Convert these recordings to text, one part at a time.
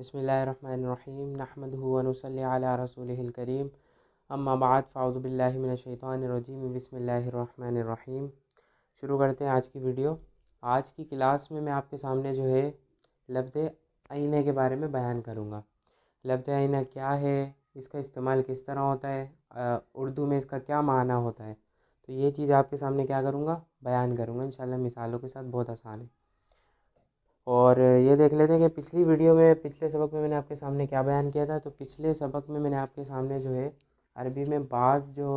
बिस्मिल्लाहिर्रहमानिर्रहीम नहमदुहु व नुसल्ली अला रसूलिहिल करीम अम्मा बाद फ़अऊज़ु बिल्लाहि मिनश्शैतानिर्रजीम बिस्मिल्लाहिर्रहमानिर्रहीम। शुरू करते हैं आज की वीडियो। आज की क्लास में मैं आपके सामने जो है लफ्ज़ आईने के बारे में बयान करूँगा। लफ्ज़ आईना क्या है, इसका इस्तेमाल किस तरह होता है, उर्दू में इसका क्या माना होता है, तो ये चीज़ आपके सामने क्या करूँगा, बयान करूँगा इंशाल्लाह मिसालों के साथ। बहुत आसान है। और ये देख लेते हैं कि पिछली वीडियो में, पिछले सबक में मैंने आपके सामने क्या बयान किया था। तो पिछले सबक में मैंने आपके सामने जो है अरबी में बाज़ जो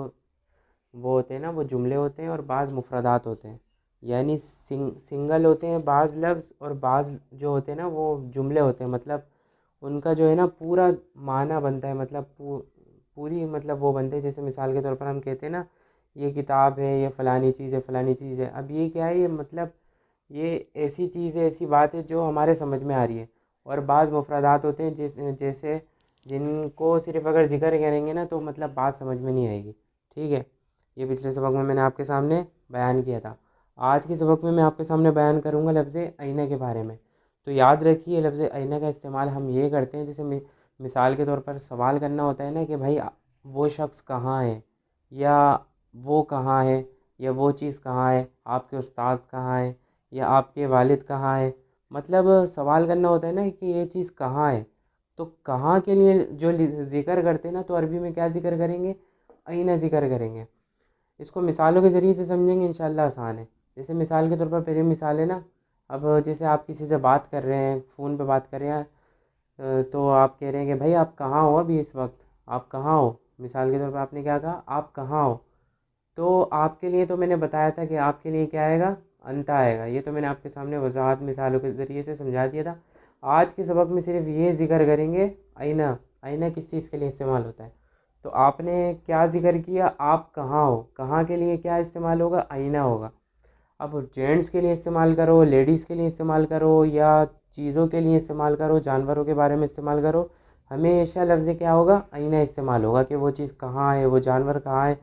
वो होते हैं ना, वो जुमले होते हैं और बाज़ मुफ़रदात होते हैं, यानी सिंगल होते हैं बाज़ लफ्ज़, और बाज़ जो होते हैं ना वो जुमले होते हैं। मतलब उनका जो है ना पूरा माना बनता है, मतलब पूरी मतलब वो बनते हैं। जैसे मिसाल के तौर पर हम कहते हैं ना, ये किताब है, ये फ़लानी चीज़ है, फ़लानी चीज़ है। अब ये क्या है, ये मतलब ये ऐसी चीज़ है, ऐसी बात है जो हमारे समझ में आ रही है। और बाज़ मुफ़रदात होते हैं जैसे जिनको सिर्फ़ अगर ज़िक्र करेंगे ना तो मतलब बात समझ में नहीं आएगी। ठीक है, ये पिछले सबक में मैंने आपके सामने बयान किया था। आज के सबक में मैं आपके सामने बयान करूँगा लफ्ज़ आईना के बारे में। तो याद रखिए, लफ्ज़ आईना का इस्तेमाल हम ये करते हैं, जैसे मिसाल के तौर पर सवाल करना होता है ना कि भाई वो शख्स कहाँ है, या वो कहाँ है, या वो चीज़ कहाँ है, आपके उस्ताद कहाँ है, या आपके वालिद कहाँ है। मतलब सवाल करना होता है ना कि ये चीज़ कहाँ है। तो कहाँ के लिए जो ज़िक्र करते हैं ना, तो अरबी में क्या ज़िक्र करेंगे, आईना ज़िक्र करेंगे। इसको मिसालों के ज़रिए से समझेंगे इंशाल्लाह आसान है। जैसे मिसाल के तौर पर पहली मिसाल है ना, अब जैसे आप किसी से बात कर रहे हैं, फ़ोन पे बात कर रहे हैं, तो आप कह रहे हैं कि भाई आप कहाँ हो अभी इस वक्त, आप कहाँ हो। मिसाल के तौर पर आपने क्या कहा, आप कहाँ हो। तो आपके लिए तो मैंने बताया था कि आपके लिए क्या आएगा, अंत आएगा। ये तो मैंने आपके सामने वजाहत मिसालों के ज़रिए से समझा दिया था। आज के सबक में सिर्फ ये ज़िक्र करेंगे आईना। आईना किस चीज़ के लिए इस्तेमाल होता है। तो आपने क्या ज़िक्र किया, आप कहाँ हो, कहाँ के लिए क्या इस्तेमाल होगा, आईना होगा। अब जेंट्स के लिए इस्तेमाल करो, लेडीज़ के लिए इस्तेमाल करो, या चीज़ों के लिए इस्तेमाल करो, जानवरों के बारे में इस्तेमाल करो, हमेशा लफ्ज़ क्या होगा, आईना इस्तेमाल होगा कि वो चीज़ कहाँ है, वो जानवर कहाँ है,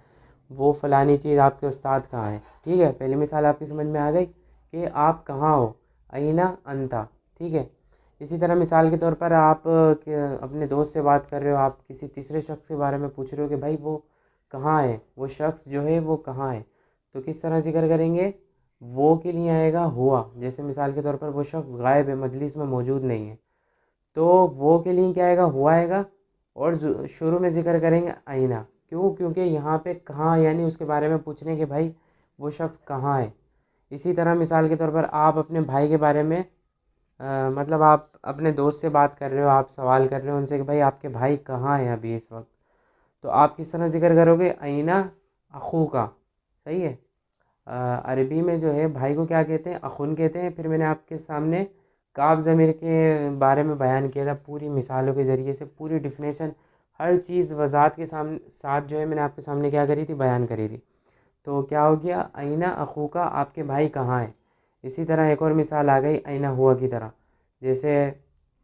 वो फ़लानी चीज़ आपके उस्ताद कहाँ है। ठीक है, पहली मिसाल आपकी समझ में आ गई कि आप कहाँ हो, आईना अंता। ठीक है, इसी तरह मिसाल के तौर पर आप अपने दोस्त से बात कर रहे हो, आप किसी तीसरे शख्स के बारे में पूछ रहे हो कि भाई वो कहाँ है, वो शख्स जो है वो कहाँ है। तो किस तरह जिक्र करेंगे, वो के लिए आएगा हुआ। जैसे मिसाल के तौर पर वो शख्स गायब है, मजलिस में मौजूद नहीं है, तो वो के लिए क्या आएगा, हुआ आएगा। और शुरू में जिक्र करेंगे आईना। क्यों, क्योंकि यहाँ पे कहाँ यानी उसके बारे में पूछ रहे हैं कि भाई वो शख्स कहाँ है। इसी तरह मिसाल के तौर पर आप अपने भाई के बारे में मतलब आप अपने दोस्त से बात कर रहे हो, आप सवाल कर रहे हो उनसे कि भाई आपके भाई कहाँ हैं अभी इस वक्त। तो आप किस तरह जिक्र करोगे, आईना अखू का। सही है। अरबी में जो है भाई को क्या कहते हैं, अखुन कहते हैं। फिर मैंने आपके सामने काफ ज़मीर के बारे में बयान किया था, पूरी मिसालों के ज़रिए से पूरी डिफिनेशन, हर चीज़ वज़ाहत के साथ जो है मैंने आपके सामने क्या करी थी, बयान करी थी। तो क्या हो गया, आईना अखू का, आपके भाई कहाँ है। इसी तरह एक और मिसाल आ गई आईना हुआ की तरह। जैसे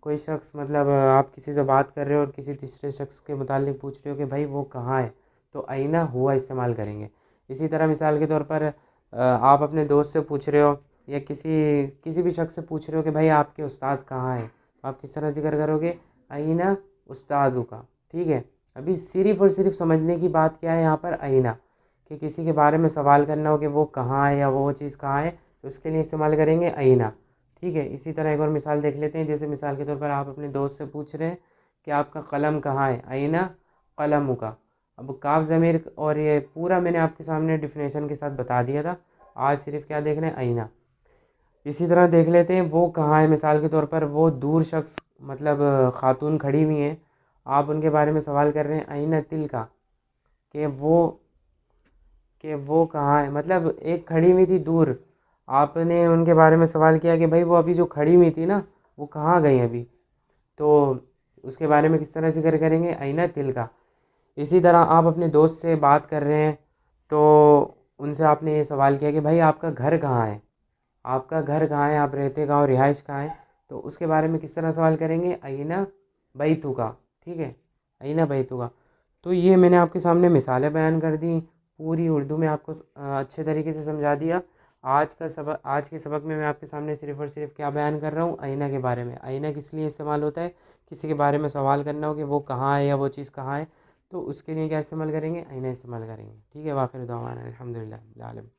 कोई शख्स, मतलब आप किसी से बात कर रहे हो और किसी तीसरे शख्स के मुतालिक पूछ रहे हो कि भाई वो कहाँ है, तो आईना हुआ इस्तेमाल करेंगे। इसी तरह मिसाल के तौर पर आप अपने दोस्त से पूछ रहे हो, या किसी किसी भी शख्स से पूछ रहे हो कि भाई आपके उस्ताद कहाँ हैं, तो आप किस तरह जिक्र करोगे, आईना उस्तादु का। ठीक है, अभी सिर्फ़ और सिर्फ समझने की बात क्या है यहाँ पर, आईना, कि किसी के बारे में सवाल करना हो कि वो कहाँ है या वो चीज़ कहाँ है, तो उसके लिए इस्तेमाल करेंगे आईना। ठीक है, इसी तरह एक और मिसाल देख लेते हैं। जैसे मिसाल के तौर पर आप अपने दोस्त से पूछ रहे हैं कि आपका कलम कहाँ है, आईना कलम का। अब काफ ज़मीर और ये पूरा मैंने आपके सामने डिफिनेशन के साथ बता दिया था। आज सिर्फ क्या देख रहे हैं, आईना। इसी तरह देख लेते हैं वो कहाँ है। मिसाल के तौर पर वो दूर शख्स, मतलब खातून खड़ी हुई हैं, आप उनके बारे में सवाल कर रहे हैं, आईना तिल का, कि वो कहाँ है। मतलब एक खड़ी हुई थी दूर, आपने उनके बारे में सवाल किया कि भाई वो अभी जो खड़ी हुई थी ना, वो कहाँ गई अभी। तो उसके बारे में किस तरह जिक्र करेंगे, आईना तिल का। इसी तरह आप अपने दोस्त से बात कर रहे हैं, तो उनसे आपने ये सवाल किया कि भाई आपका घर कहाँ है, आपका घर कहाँ है, आप रहते कहाँ हो, रिहाइश कहाँ है। तो उसके बारे में किस तरह सवाल करेंगे, आईना बैतु का। ठीक है, आईना बैतु का। तो ये मैंने आपके सामने मिसालें बयान कर दी, पूरी उर्दू में आपको अच्छे तरीके से समझा दिया। आज के सबक में मैं आपके सामने सिर्फ़ और सिर्फ क्या बयान कर रहा हूँ, आईना के बारे में। आईना किस लिए इस्तेमाल होता है, किसी के बारे में सवाल करना हो कि वो कहाँ है या वो चीज़ कहाँ है, तो उसके लिए क्या इस्तेमाल करेंगे, आईना इस्तेमाल करेंगे। ठीक है, वाखिर दावाना अल्हम्दुलिल्लाह रब्बिल आलमीन।